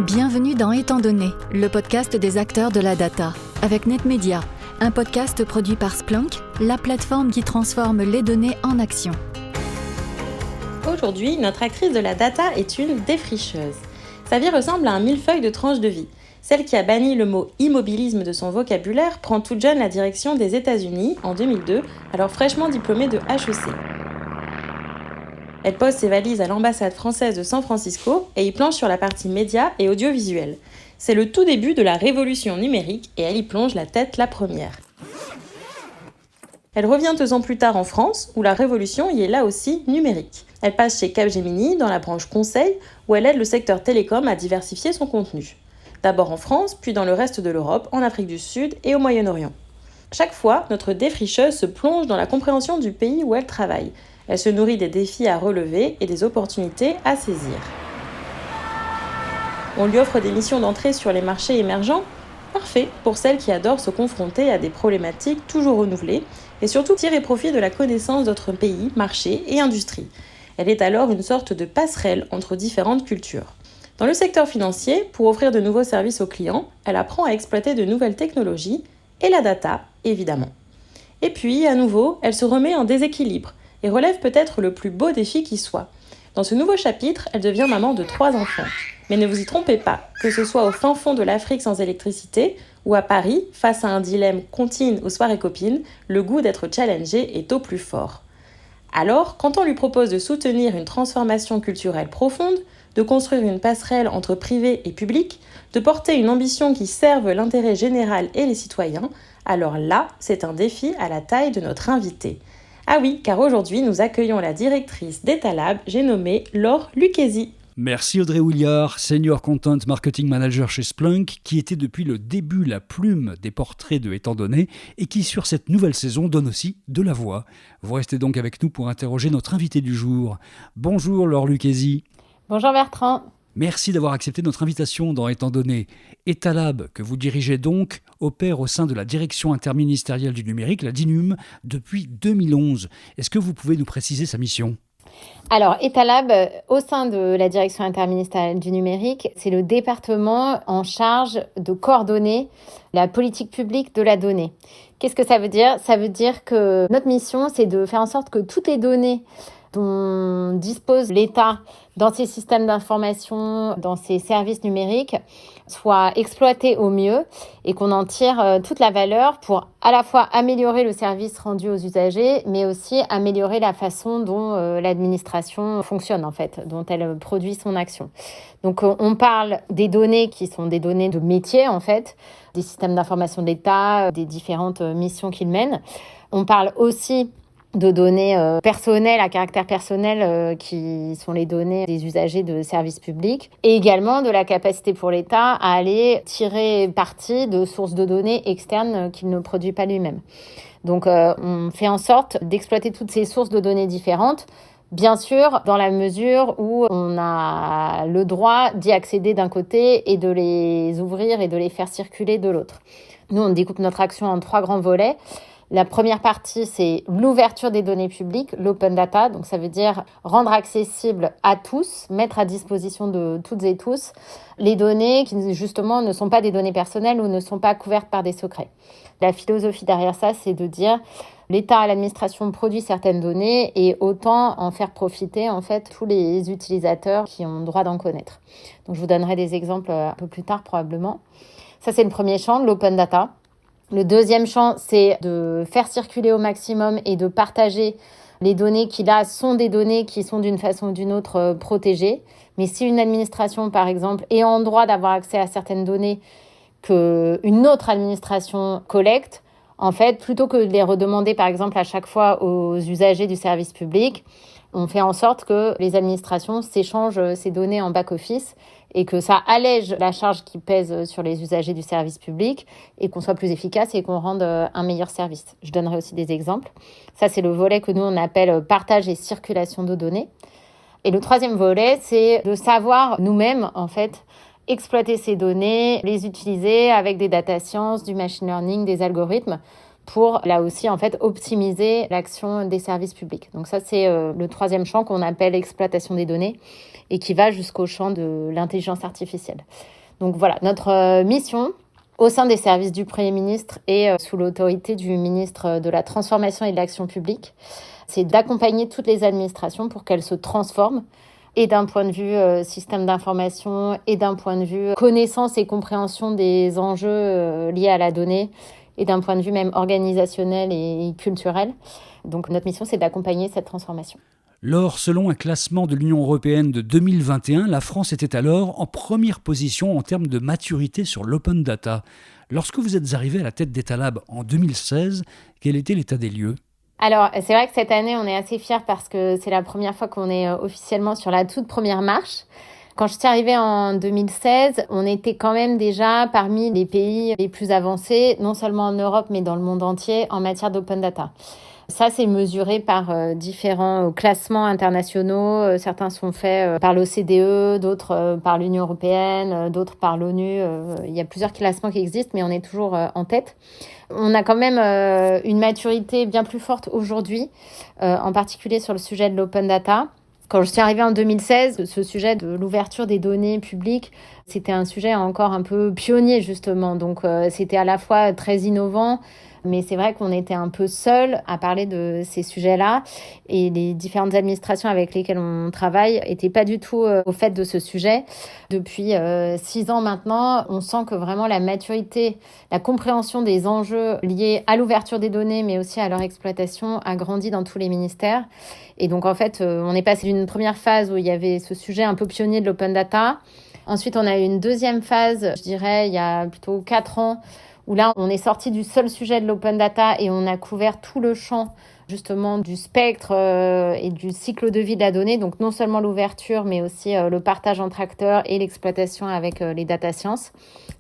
Bienvenue dans Étant donné, le podcast des acteurs de la data, avec NetMedia, un podcast produit par Splunk, la plateforme qui transforme les données en action. Aujourd'hui, notre actrice de la data est une défricheuse. Sa vie ressemble à un millefeuille de tranches de vie. Celle qui a banni le mot immobilisme de son vocabulaire prend toute jeune la direction des États-Unis en 2002, alors fraîchement diplômée de HEC. Elle pose ses valises à l'ambassade française de San Francisco et y planche sur la partie médias et audiovisuel. C'est le tout début de la révolution numérique et elle y plonge la tête la première. Elle revient 2 ans plus tard en France, où la révolution y est là aussi numérique. Elle passe chez Capgemini dans la branche conseil, où elle aide le secteur télécom à diversifier son contenu. D'abord en France, puis dans le reste de l'Europe, en Afrique du Sud et au Moyen-Orient. Chaque fois, notre défricheuse se plonge dans la compréhension du pays où elle travaille. Elle se nourrit des défis à relever et des opportunités à saisir. On lui offre des missions d'entrée sur les marchés émergents, parfait pour celles qui adorent se confronter à des problématiques toujours renouvelées et surtout tirer profit de la connaissance d'autres pays, marchés et industries. Elle est alors une sorte de passerelle entre différentes cultures. Dans le secteur financier, pour offrir de nouveaux services aux clients, elle apprend à exploiter de nouvelles technologies et la data, évidemment. Et puis, à nouveau, elle se remet en déséquilibre et relève peut-être le plus beau défi qui soit. Dans ce nouveau chapitre, elle devient maman de 3 enfants. Mais ne vous y trompez pas, que ce soit au fin fond de l'Afrique sans électricité ou à Paris, face à un dilemme comptine aux soirées copines, le goût d'être challengé est au plus fort. Alors, quand on lui propose de soutenir une transformation culturelle profonde, de construire une passerelle entre privé et public, de porter une ambition qui serve l'intérêt général et les citoyens, alors là, c'est un défi à la taille de notre invitée. Ah oui, car aujourd'hui, nous accueillons la directrice d'Etalab, j'ai nommé Laure Lucchesi. Merci Audrey Houliard, Senior Content Marketing Manager chez Splunk, qui était depuis le début la plume des portraits de Étant donné et qui, sur cette nouvelle saison, donne aussi de la voix. Vous restez donc avec nous pour interroger notre invité du jour. Bonjour Laure Lucchesi. Bonjour Bertrand. Merci d'avoir accepté notre invitation dans Étant donné. Etalab, que vous dirigez donc, opère au sein de la Direction interministérielle du numérique, la DINUM, depuis 2011. Est-ce que vous pouvez nous préciser sa mission ? Alors, Etalab, au sein de la Direction interministérielle du numérique, c'est le département en charge de coordonner la politique publique de la donnée. Qu'est-ce que ça veut dire ? Ça veut dire que notre mission, c'est de faire en sorte que toutes les données dont dispose l'État dans ses systèmes d'information, dans ses services numériques, soient exploitées au mieux et qu'on en tire toute la valeur pour à la fois améliorer le service rendu aux usagers, mais aussi améliorer la façon dont l'administration fonctionne, en fait, dont elle produit son action. Donc, on parle des données qui sont des données de métier, en fait, des systèmes d'information de l'État, des différentes missions qu'il mène. On parle aussi de données personnelles, à caractère personnel, qui sont les données des usagers de services publics, et également de la capacité pour l'État à aller tirer parti de sources de données externes qu'il ne produit pas lui-même. Donc, on fait en sorte d'exploiter toutes ces sources de données différentes, bien sûr, dans la mesure où on a le droit d'y accéder d'un côté et de les ouvrir et de les faire circuler de l'autre. Nous, on découpe notre action en 3 grands volets. La première partie, c'est l'ouverture des données publiques, l'open data. Donc, ça veut dire rendre accessible à tous, mettre à disposition de toutes et tous les données qui, justement, ne sont pas des données personnelles ou ne sont pas couvertes par des secrets. La philosophie derrière ça, c'est de dire l'État, l'administration produit certaines données et autant en faire profiter, en fait, tous les utilisateurs qui ont le droit d'en connaître. Donc, je vous donnerai des exemples un peu plus tard, probablement. Ça, c'est le premier champ, l'open data. Le deuxième champ, c'est de faire circuler au maximum et de partager les données qui, là, sont des données qui sont d'une façon ou d'une autre protégées. Mais si une administration, par exemple, est en droit d'avoir accès à certaines données qu'une autre administration collecte, en fait, plutôt que de les redemander, par exemple, à chaque fois aux usagers du service public, on fait en sorte que les administrations s'échangent ces données en back-office et que ça allège la charge qui pèse sur les usagers du service public et qu'on soit plus efficace et qu'on rende un meilleur service. Je donnerai aussi des exemples. Ça, c'est le volet que nous, on appelle partage et circulation de données. Et le troisième volet, c'est de savoir nous-mêmes, en fait, exploiter ces données, les utiliser avec des data science, du machine learning, des algorithmes pour, là aussi, en fait, optimiser l'action des services publics. Donc ça, c'est le troisième champ qu'on appelle exploitation des données et qui va jusqu'au champ de l'intelligence artificielle. Donc voilà, notre mission au sein des services du Premier ministre et sous l'autorité du ministre de la Transformation et de l'Action publique, c'est d'accompagner toutes les administrations pour qu'elles se transforment et d'un point de vue système d'information et d'un point de vue connaissance et compréhension des enjeux liés à la donnée et d'un point de vue même organisationnel et culturel. Donc notre mission, c'est d'accompagner cette transformation. Laure, selon un classement de l'Union européenne de 2021, la France était alors en première position en termes de maturité sur l'open data. Lorsque vous êtes arrivé à la tête d'Etalab en 2016, quel était l'état des lieux ? Alors, c'est vrai que cette année, on est assez fiers parce que c'est la première fois qu'on est officiellement sur la toute première marche. Quand je suis arrivée en 2016, on était quand même déjà parmi les pays les plus avancés, non seulement en Europe, mais dans le monde entier, en matière d'open data. Ça, c'est mesuré par différents classements internationaux. Certains sont faits par l'OCDE, d'autres par l'Union européenne, d'autres par l'ONU. Il y a plusieurs classements qui existent, mais on est toujours en tête. On a quand même une maturité bien plus forte aujourd'hui, en particulier sur le sujet de l'open data. Quand je suis arrivée en 2016, ce sujet de l'ouverture des données publiques, c'était un sujet encore un peu pionnier justement. Donc c'était à la fois très innovant, mais c'est vrai qu'on était un peu seuls à parler de ces sujets-là et les différentes administrations avec lesquelles on travaille n'étaient pas du tout au fait de ce sujet. Depuis 6 ans maintenant, on sent que vraiment la maturité, la compréhension des enjeux liés à l'ouverture des données, mais aussi à leur exploitation, a grandi dans tous les ministères. Et donc en fait, on est passé d'une première phase où il y avait ce sujet un peu pionnier de l'open data. Ensuite, on a eu une deuxième phase, je dirais, il y a plutôt 4 ans, où là, on est sorti du seul sujet de l'open data et on a couvert tout le champ, justement, du spectre et du cycle de vie de la donnée. Donc, non seulement l'ouverture, mais aussi le partage entre acteurs et l'exploitation avec les data science.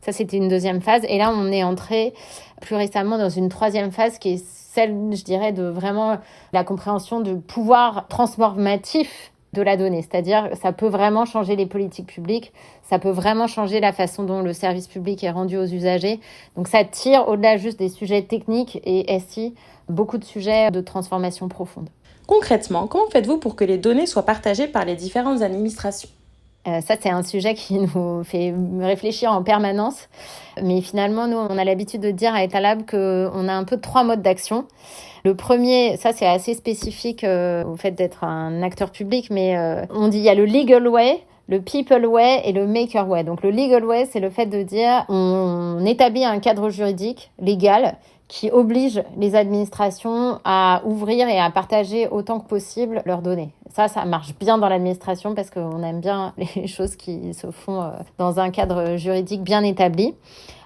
Ça, c'était une deuxième phase. Et là, on est entré plus récemment dans une troisième phase qui est celle, je dirais, de vraiment la compréhension du pouvoir transformatif de la donnée. C'est-à-dire, ça peut vraiment changer les politiques publiques, ça peut vraiment changer la façon dont le service public est rendu aux usagers. Donc, ça tire au-delà juste des sujets techniques et SI, beaucoup de sujets de transformation profonde. Concrètement, comment faites-vous pour que les données soient partagées par les différentes administrations ? Ça, c'est un sujet qui nous fait réfléchir en permanence. Mais finalement, nous, on a l'habitude de dire à Etalab qu'on a un peu 3 modes d'action. Le premier, ça, c'est assez spécifique au fait d'être un acteur public, mais on dit il y a le legal way, le people way et le maker way. Donc, le legal way, c'est le fait de dire on établit un cadre juridique légal qui oblige les administrations à ouvrir et à partager autant que possible leurs données. Ça marche bien dans l'administration parce qu'on aime bien les choses qui se font dans un cadre juridique bien établi.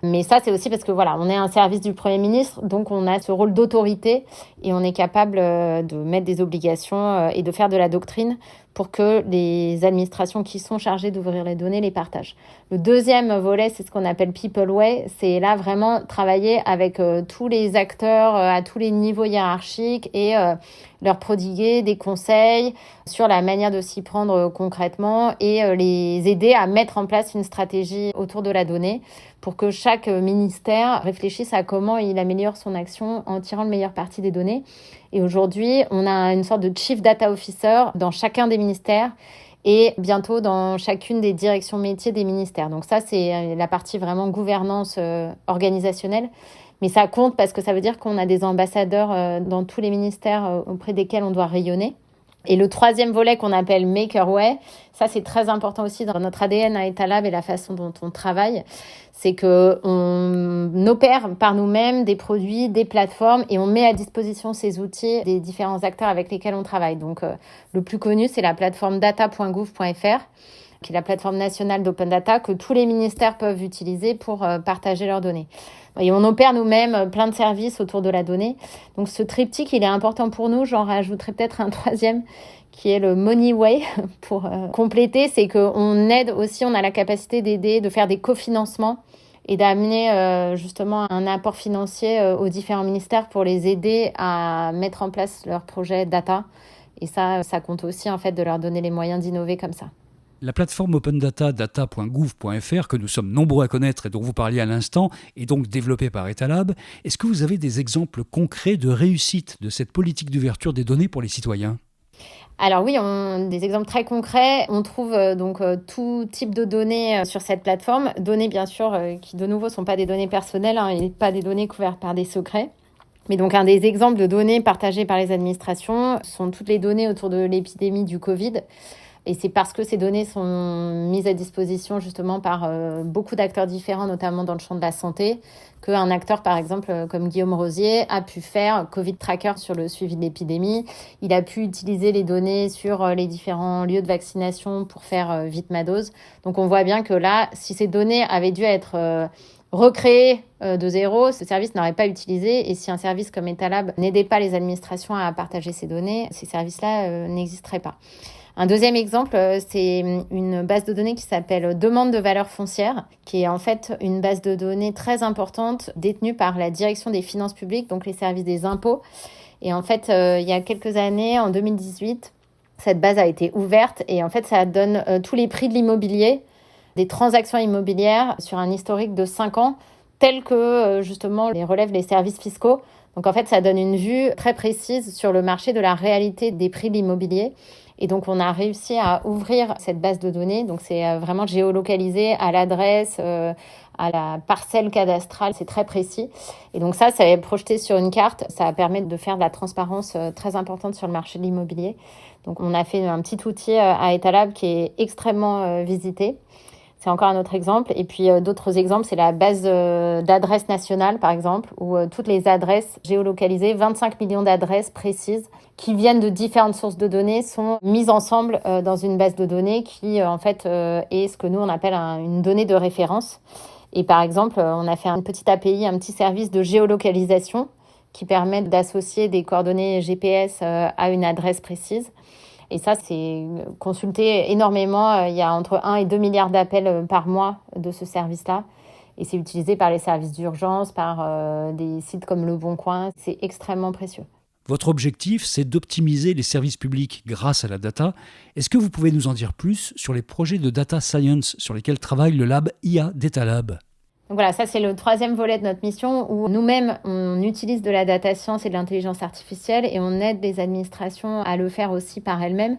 Mais ça, c'est aussi parce que voilà, on est un service du Premier ministre, donc on a ce rôle d'autorité et on est capable de mettre des obligations et de faire de la doctrine pour que les administrations qui sont chargées d'ouvrir les données les partagent. Le deuxième volet, c'est ce qu'on appelle People Way. C'est là vraiment travailler avec tous les acteurs à tous les niveaux hiérarchiques et leur prodiguer des conseils sur la manière de s'y prendre concrètement et les aider à mettre en place une stratégie autour de la donnée pour que chaque ministère réfléchisse à comment il améliore son action en tirant le meilleur parti des données. Et aujourd'hui, on a une sorte de Chief Data Officer dans chacun des ministères et bientôt dans chacune des directions métiers des ministères. Donc ça, c'est la partie vraiment gouvernance organisationnelle. Mais ça compte parce que ça veut dire qu'on a des ambassadeurs dans tous les ministères auprès desquels on doit rayonner. Et le troisième volet qu'on appelle Maker Way, ça c'est très important aussi dans notre ADN à Etalab et la façon dont on travaille, c'est qu'on opère par nous-mêmes des produits, des plateformes et on met à disposition ces outils des différents acteurs avec lesquels on travaille. Donc le plus connu, c'est la plateforme data.gouv.fr, qui est la plateforme nationale d'open data que tous les ministères peuvent utiliser pour partager leurs données. Et on opère nous-mêmes plein de services autour de la donnée. Donc ce triptyque, il est important pour nous. J'en rajouterai peut-être un troisième qui est le Money Way pour compléter. C'est qu'on aide aussi, on a la capacité d'aider, de faire des cofinancements et d'amener justement un apport financier aux différents ministères pour les aider à mettre en place leurs projets data. Et ça compte aussi en fait de leur donner les moyens d'innover comme ça. La plateforme Open Data, data.gouv.fr, que nous sommes nombreux à connaître et dont vous parliez à l'instant, est donc développée par Etalab. Est-ce que vous avez des exemples concrets de réussite de cette politique d'ouverture des données pour les citoyens ? Alors oui, des exemples très concrets. On trouve tout type de données sur cette plateforme. Données bien sûr qui de nouveau ne sont pas des données personnelles et pas des données couvertes par des secrets. Mais donc un des exemples de données partagées par les administrations sont toutes les données autour de l'épidémie du Covid. Et c'est parce que ces données sont mises à disposition justement par beaucoup d'acteurs différents, notamment dans le champ de la santé, qu'un acteur, par exemple, comme Guillaume Rosier, a pu faire Covid Tracker sur le suivi de l'épidémie. Il a pu utiliser les données sur les différents lieux de vaccination pour faire vite ma dose. Donc on voit bien que là, si ces données avaient dû être recréées de zéro, ce service n'aurait pas utilisé. Et si un service comme Etalab n'aidait pas les administrations à partager ces données, ces services-là n'existeraient pas. Un deuxième exemple, c'est une base de données qui s'appelle Demande de valeur foncière, qui est en fait une base de données très importante détenue par la Direction des finances publiques, donc les services des impôts. Et en fait, il y a quelques années, en 2018, cette base a été ouverte et en fait, ça donne tous les prix de l'immobilier, des transactions immobilières sur un historique de 5 ans, tels que justement les relèvent les services fiscaux. Donc en fait, ça donne une vue très précise sur le marché de la réalité des prix de l'immobilier. Et donc, on a réussi à ouvrir cette base de données. Donc, c'est vraiment géolocalisé à l'adresse, à la parcelle cadastrale. C'est très précis. Et donc, ça est projeté sur une carte. Ça va permettre de faire de la transparence très importante sur le marché de l'immobilier. Donc, on a fait un petit outil à Etalab qui est extrêmement visité. C'est encore un autre exemple. Et puis, d'autres exemples, c'est la base d'adresses nationales, par exemple, où toutes les adresses géolocalisées, 25 millions d'adresses précises, qui viennent de différentes sources de données, sont mises ensemble dans une base de données qui, en fait, est ce que nous, on appelle une donnée de référence. Et par exemple, on a fait une petite API, un petit service de géolocalisation qui permet d'associer des coordonnées GPS à une adresse précise. Et ça, c'est consulté énormément. Il y a entre 1 et 2 milliards d'appels par mois de ce service-là. Et c'est utilisé par les services d'urgence, par des sites comme Le Bon Coin. C'est extrêmement précieux. Votre objectif, c'est d'optimiser les services publics grâce à la data. Est-ce que vous pouvez nous en dire plus sur les projets de data science sur lesquels travaille le lab IA d'Etalab ? Donc voilà, ça c'est le troisième volet de notre mission où nous-mêmes, on utilise de la data science et de l'intelligence artificielle et on aide les administrations à le faire aussi par elles-mêmes.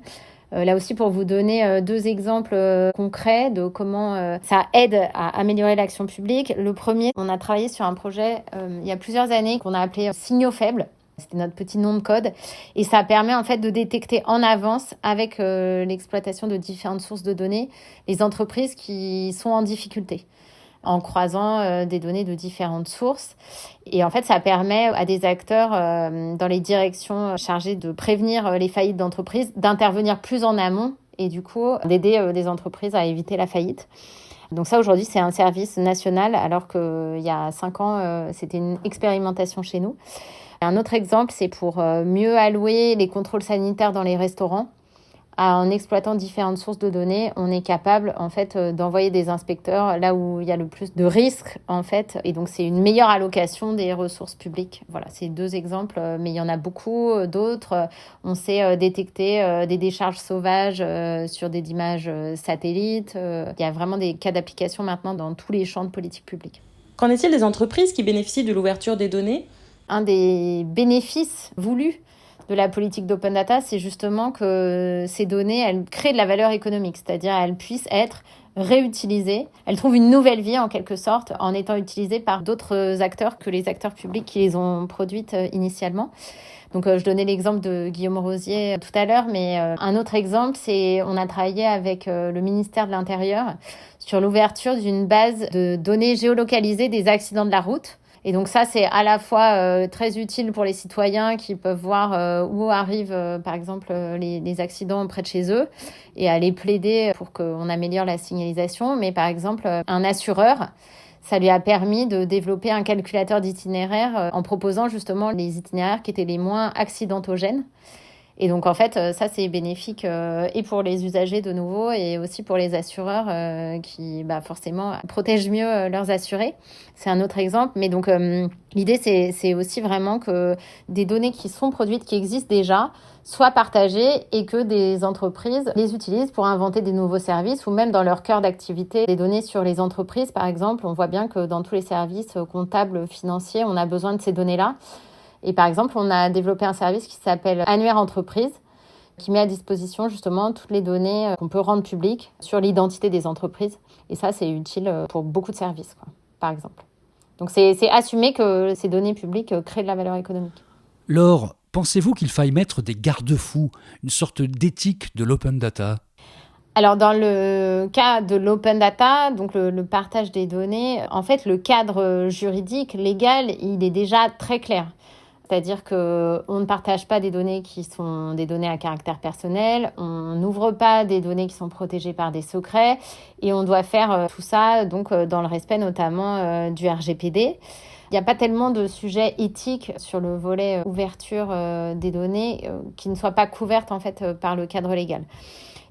Là aussi, pour vous donner 2 exemples concrets de comment ça aide à améliorer l'action publique. Le premier, on a travaillé sur un projet il y a plusieurs années qu'on a appelé Signaux faibles. C'était notre petit nom de code. Et ça permet en fait de détecter en avance, avec l'exploitation de différentes sources de données, les entreprises qui sont en difficulté, en croisant des données de différentes sources. Et en fait, ça permet à des acteurs dans les directions chargées de prévenir les faillites d'entreprises d'intervenir plus en amont et du coup d'aider des entreprises à éviter la faillite. Donc ça, aujourd'hui, c'est un service national, alors qu'il y a 5 ans, c'était une expérimentation chez nous. Un autre exemple, c'est pour mieux allouer les contrôles sanitaires dans les restaurants. En exploitant différentes sources de données, on est capable en fait d'envoyer des inspecteurs là où il y a le plus de risques en fait, et donc c'est une meilleure allocation des ressources publiques. Voilà, c'est 2 exemples, mais il y en a beaucoup d'autres. On sait détecter des décharges sauvages sur des images satellites. Il y a vraiment des cas d'application maintenant dans tous les champs de politique publique. Qu'en est-il des entreprises qui bénéficient de l'ouverture des données ? Un des bénéfices voulus de la politique d'open data, c'est justement que ces données, elles créent de la valeur économique, c'est-à-dire elles puissent être réutilisées. Elles trouvent une nouvelle vie en quelque sorte en étant utilisées par d'autres acteurs que les acteurs publics qui les ont produites initialement. Donc je donnais l'exemple de Guillaume Rosier tout à l'heure, mais un autre exemple, c'est on a travaillé avec le ministère de l'Intérieur sur l'ouverture d'une base de données géolocalisées des accidents de la route. Et donc ça, c'est à la fois très utile pour les citoyens qui peuvent voir où arrivent, par exemple, les accidents près de chez eux et aller plaider pour qu'on améliore la signalisation. Mais par exemple, un assureur, ça lui a permis de développer un calculateur d'itinéraires en proposant justement les itinéraires qui étaient les moins accidentogènes. Et donc, en fait, ça, c'est bénéfique et pour les usagers de nouveau et aussi pour les assureurs qui, forcément, protègent mieux leurs assurés. C'est un autre exemple. Mais donc, l'idée, c'est aussi vraiment que des données qui sont produites, qui existent déjà, soient partagées et que des entreprises les utilisent pour inventer des nouveaux services ou même dans leur cœur d'activité. Des données sur les entreprises, par exemple, on voit bien que dans tous les services comptables, financiers, on a besoin de ces données-là. Et par exemple, on a développé un service qui s'appelle Annuaire Entreprise, qui met à disposition justement toutes les données qu'on peut rendre publiques sur l'identité des entreprises. Et ça, c'est utile pour beaucoup de services, par exemple. Donc, c'est assumer que ces données publiques créent de la valeur économique. Laure, pensez-vous qu'il faille mettre des garde-fous, une sorte d'éthique de l'open data ? Alors, dans le cas de l'open data, donc le partage des données, en fait, le cadre juridique, légal, il est déjà très clair. C'est-à-dire qu'on ne partage pas des données qui sont des données à caractère personnel, on n'ouvre pas des données qui sont protégées par des secrets et on doit faire tout ça donc, dans le respect notamment du RGPD. Il n'y a pas tellement de sujets éthiques sur le volet ouverture des données qui ne soient pas couvertes en fait, par le cadre légal.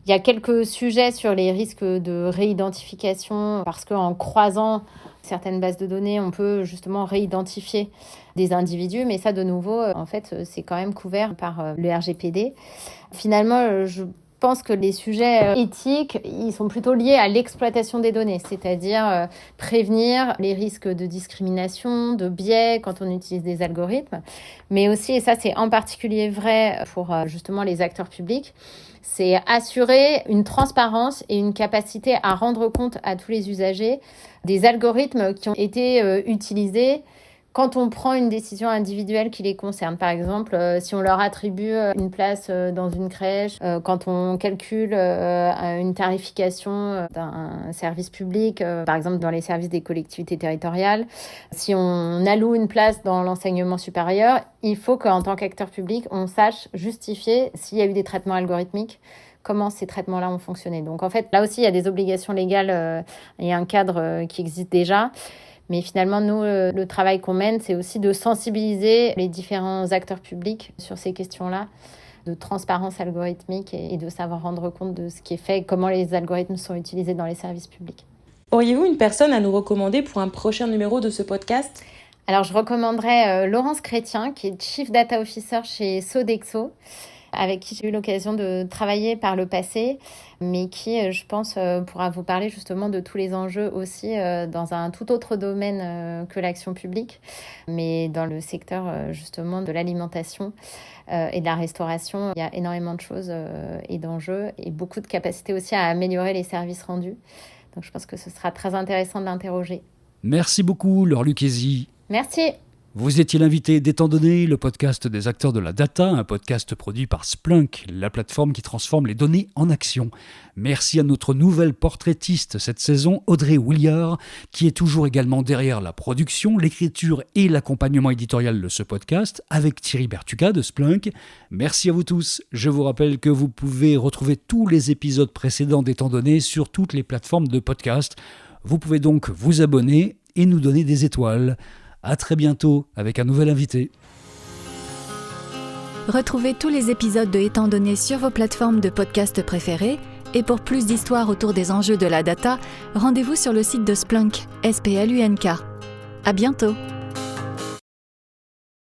Il y a quelques sujets sur les risques de réidentification parce qu'en croisant certaines bases de données, on peut justement réidentifier des individus. Mais ça, de nouveau, en fait, c'est quand même couvert par le RGPD. Finalement, je pense que les sujets éthiques, ils sont plutôt liés à l'exploitation des données, c'est-à-dire prévenir les risques de discrimination, de biais quand on utilise des algorithmes. Mais aussi, et ça c'est en particulier vrai pour justement les acteurs publics, c'est assurer une transparence et une capacité à rendre compte à tous les usagers des algorithmes qui ont été utilisés quand on prend une décision individuelle qui les concerne. Par exemple, si on leur attribue une place dans une crèche, quand on calcule une tarification d'un service public, par exemple dans les services des collectivités territoriales, si on alloue une place dans l'enseignement supérieur, il faut qu'en tant qu'acteur public, on sache justifier s'il y a eu des traitements algorithmiques, comment ces traitements-là ont fonctionné. Donc en fait, là aussi, il y a des obligations légales et un cadre qui existe déjà. Mais finalement, nous, le travail qu'on mène, c'est aussi de sensibiliser les différents acteurs publics sur ces questions-là, de transparence algorithmique et de savoir rendre compte de ce qui est fait et comment les algorithmes sont utilisés dans les services publics. Auriez-vous une personne à nous recommander pour un prochain numéro de ce podcast ? Alors, je recommanderais Laurence Chrétien, qui est Chief Data Officer chez Sodexo, avec qui j'ai eu l'occasion de travailler par le passé, mais qui, je pense, pourra vous parler justement de tous les enjeux aussi dans un tout autre domaine que l'action publique, mais dans le secteur justement de l'alimentation et de la restauration. Il y a énormément de choses et d'enjeux et beaucoup de capacités aussi à améliorer les services rendus. Donc je pense que ce sera très intéressant de l'interroger. Merci beaucoup, Laure Lucchesi. Merci. Vous étiez l'invité d'Étant donné, le podcast des acteurs de la data, un podcast produit par Splunk, la plateforme qui transforme les données en action. Merci à notre nouvelle portraitiste cette saison, Audrey Williard, qui est toujours également derrière la production, l'écriture et l'accompagnement éditorial de ce podcast, avec Thierry Bertucca de Splunk. Merci à vous tous. Je vous rappelle que vous pouvez retrouver tous les épisodes précédents d'Étant donné sur toutes les plateformes de podcast. Vous pouvez donc vous abonner et nous donner des étoiles. À très bientôt avec un nouvel invité. Retrouvez tous les épisodes de Étant donné sur vos plateformes de podcast préférées. Et pour plus d'histoires autour des enjeux de la data, rendez-vous sur le site de Splunk, SPLUNK. À bientôt.